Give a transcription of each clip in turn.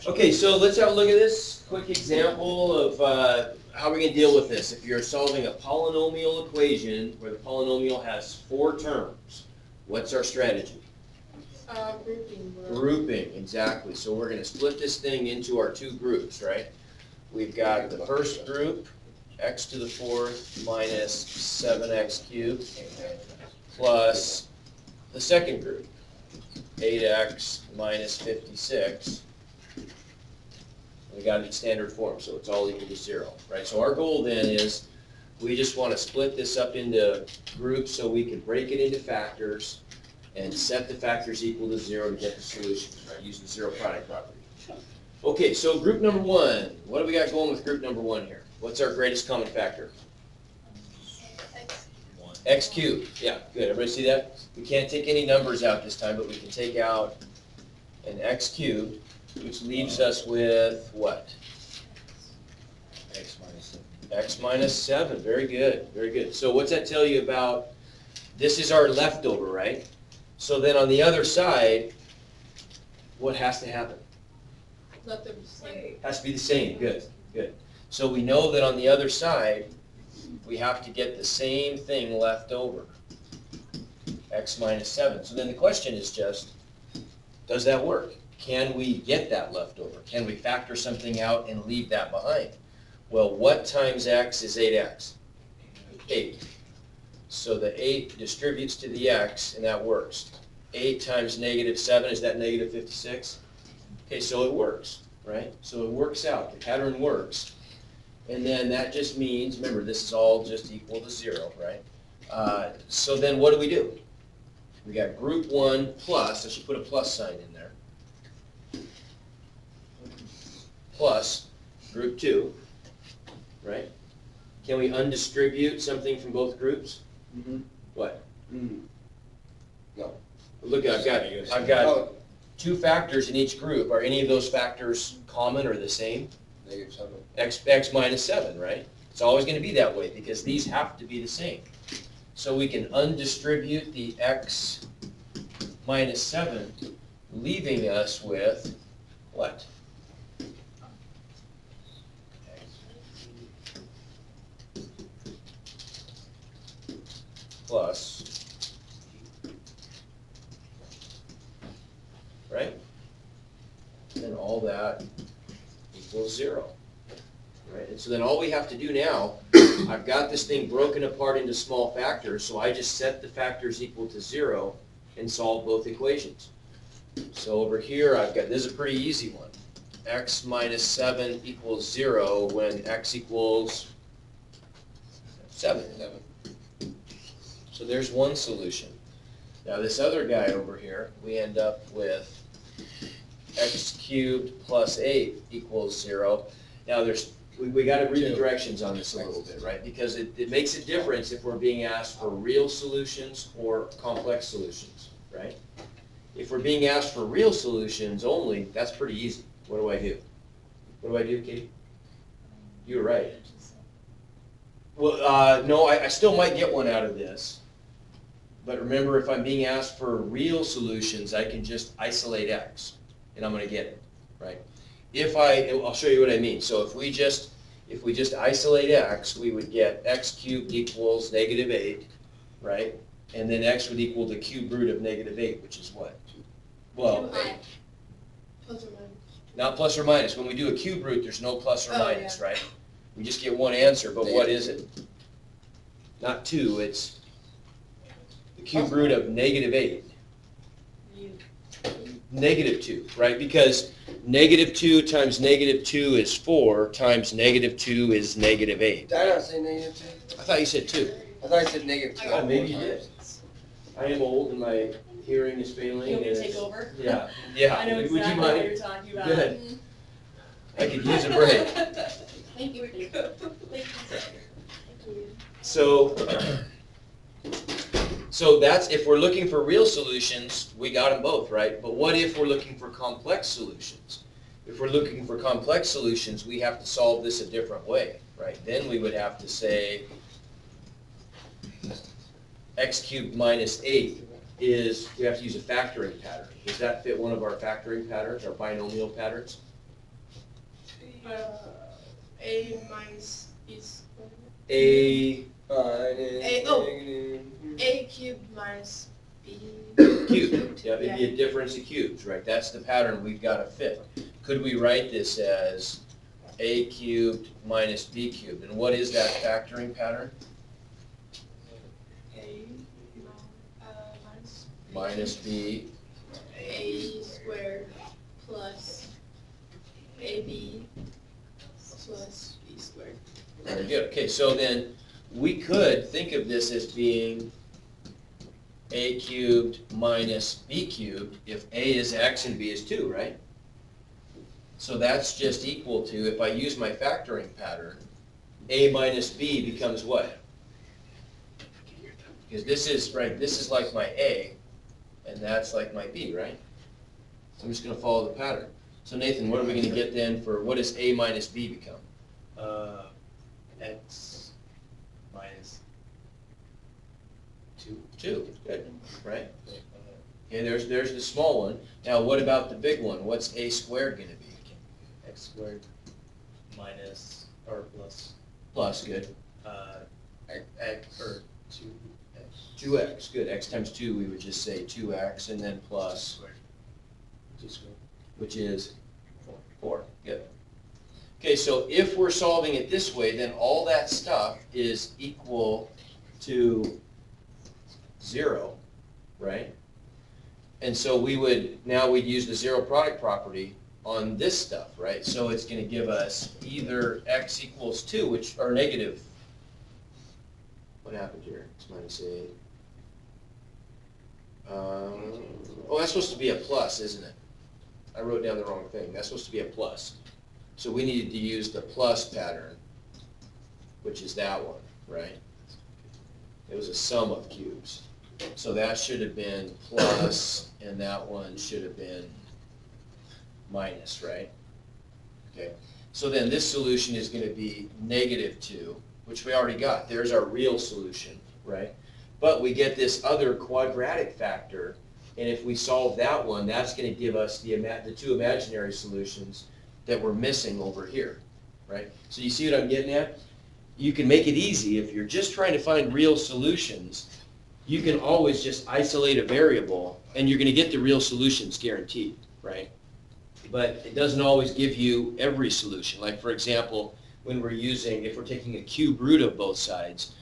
Okay, so let's have a look at this quick example of how we're going to deal with this. If you're solving a polynomial equation where the polynomial has 4 terms, what's our strategy? Grouping. Grouping, exactly. So we're going to split this thing into our 2 groups, right? We've got the first group, x to the 4th minus 7x cubed, plus the second group, 8x minus 56. We got it in standard form, so it's all equal to 0, right? So our goal then is we just want to split this up into groups so we can break it into factors and set the factors equal to 0 to get the solutions, right? Using the zero product property. Okay, so group number 1. What do we got going with group number 1 here? What's our greatest common factor? X cubed. Yeah, good. Everybody see that? We can't take any numbers out this time, but we can take out an x cubed, which leaves us with what? X minus 7. X minus 7. Very good. Very good. So what's that tell you about, this is our leftover, right? So then on the other side, what has to happen? Let them say. Has to be the same. Good. Good. So we know that on the other side, we have to get the same thing left over. X minus 7. So then the question is just, does that work? Can we get that left over? Can we factor something out and leave that behind? Well, what times x is 8x? 8. So the 8 distributes to the x, and that works. 8 times negative 7, is that negative 56? Okay, so it works, right? So it works out. The pattern works. And then that just means, remember, this is all just equal to 0, right? So then what do? We got group 1 plus, I should put a plus sign in there, plus group 2, right? Can we undistribute something from both groups? Mm-hmm. What? Mm-hmm. No. Look, I've got 2 factors in each group. Are any of those factors common or the same? Negative 7. X minus 7, right? It's always going to be that way because these have to be the same. So we can undistribute the x minus 7, leaving us with what? Plus, right? And all that equals 0. Right? And so then all we have to do now, I've got this thing broken apart into small factors, so I just set the factors equal to 0 and solve both equations. So over here I've got, this is a pretty easy one. X minus 7 equals 0 when x equals 7. So there's one solution. Now this other guy over here, we end up with x cubed plus 8 equals 0. Now we got to read the directions on this a little bit, right? Because it makes a difference if we're being asked for real solutions or complex solutions, right? If we're being asked for real solutions only, that's pretty easy. What do I do? What do I do, Katie? You were right. Well, no, I still might get one out of this. But remember, if I'm being asked for real solutions, I can just isolate x, and I'm going to get it, right? I'll show you what I mean. So if we just isolate x, we would get x cubed equals negative 8, right? And then x would equal the cube root of negative 8, which is what? Well, Plus or minus. not plus or minus. When we do a cube root, there's no plus or minus, yeah. right? We just get one answer, but what is it? Not 2, it's the cube root of negative 8. Negative 2, right? Because negative 2 times negative 2 is 4 times negative 2 is negative 8. Did I not say negative 2? I thought you said 2. I thought I said negative 2. Oh, maybe you did. I am old and my hearing is failing. You want me and to take it's- over? Yeah, yeah. I know Would exactly you what mind? you're talking about. Good. I could use a break. Thank you. Thank you. So that's, if we're looking for real solutions, we got them both, right? But what if we're looking for complex solutions? If we're looking for complex solutions, we have to solve this a different way, right? Then we would have to say x cubed minus 8 is we have to use a factoring pattern. Does that fit one of our factoring patterns, our binomial patterns? A minus B squared. A A cubed minus B. cubed, yeah, it'd be a difference of cubes, right? That's the pattern we've got to fit. Could we write this as A cubed minus B cubed? And what is that factoring pattern? A minus Minus B, A squared plus AB plus B squared. very good. Okay, so then we could think of this as being A cubed minus B cubed if A is X and B is 2, right? So that's just equal to, if I use my factoring pattern, A minus B becomes what? Because this is, right, this is like my A, and that's like my B, right? So I'm just gonna follow the pattern. So Nathan, what are we gonna get then for, what does A minus B become? X minus 2. 2, good, right? Okay, there's the small one. Now what about the big one? What's A squared gonna be? X squared minus, or plus, Plus, good. X, or 2X 2x, good. X times 2, we would just say 2x, and then plus, squared. 2 squared. which is 4. Good. Okay, so if we're solving it this way, then all that stuff is equal to 0, right? And so now we'd use the zero product property on this stuff, right? So it's going to give us either x equals 2, which are negative. What happened here? It's minus 8. Oh, that's supposed to be a plus, isn't it? I wrote down the wrong thing. That's supposed to be a plus. So we needed to use the plus pattern, which is that one, right? It was a sum of cubes. So that should have been plus, and that one should have been minus, right? Okay. So then this solution is going to be negative 2, which we already got. There's our real solution, right? But we get this other quadratic factor, and if we solve that one, that's going to give us the two imaginary solutions that we're missing over here, right? So you see what I'm getting at? You can make it easy. If you're just trying to find real solutions, you can always just isolate a variable, and you're going to get the real solutions guaranteed, right? But it doesn't always give you every solution. Like, for example, when if we're taking a cube root of both sides,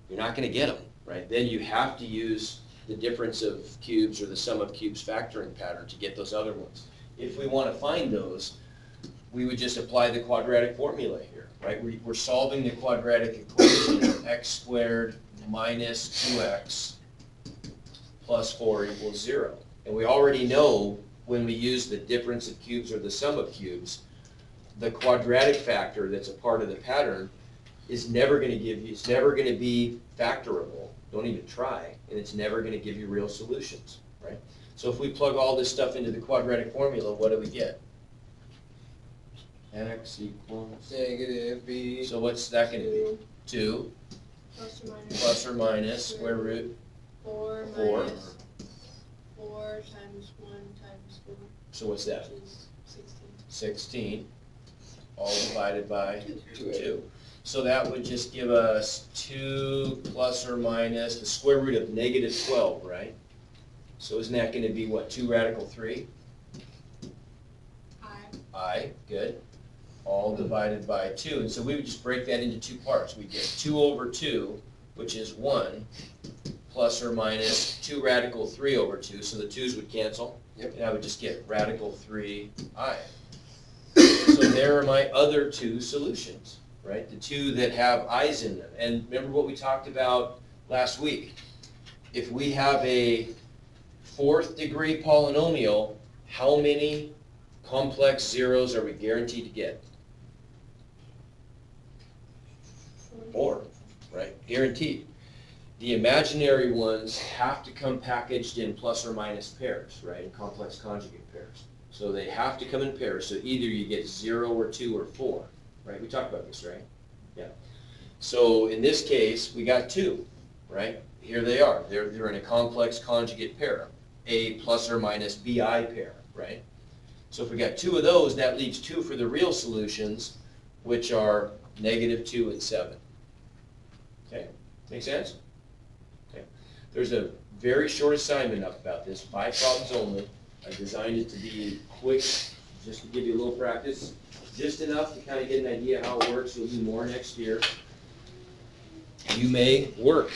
you're not going to get them, right? Then you have to use the difference of cubes or the sum of cubes factoring pattern to get those other ones. If we want to find those, we would just apply the quadratic formula here, right? We're solving the quadratic equation of x squared minus 2x plus 4 equals 0. And we already know when we use the difference of cubes or the sum of cubes, the quadratic factor that's a part of the pattern is never going to give you, it's never going to be factorable. Don't even try, and it's never going to give you real solutions, right? So if we plug all this stuff into the quadratic formula, what do we get? X equals, Negative B. so what's that going to be? 2 Plus or minus. plus or minus square root 4 4. minus 4 times 1 times 4, So what's that? which is 16. 16, all divided by 2. 2. So that would just give us 2 plus or minus the square root of negative 12, right? So isn't that going to be, what, 2 radical 3? I, good. All divided by 2. And so we would just break that into 2 parts. We get 2 over 2, which is 1, plus or minus 2 radical 3 over 2. So the 2's would cancel. Yep. And I would just get radical 3i. So there are my other 2 solutions, right? The 2 that have i's in them. And remember what we talked about last week. If we have a 4th degree polynomial, how many complex zeros are we guaranteed to get? 4, right? Guaranteed. The imaginary ones have to come packaged in plus or minus pairs, right? In complex conjugate pairs. So they have to come in pairs. So either you get 0 or 2 or 4, right? We talked about this, right? Yeah. So in this case, we got 2, right? here they are. They're in a complex conjugate pair, A plus or minus BI pair, right? So if we got two of those, that leaves two for the real solutions, which are -2 and 7. Okay, make sense? Okay. There's a very short assignment up about this, 5 problems only. I designed it to be quick, just to give you a little practice, just enough to kind of get an idea how it works. You'll do more next year. You may work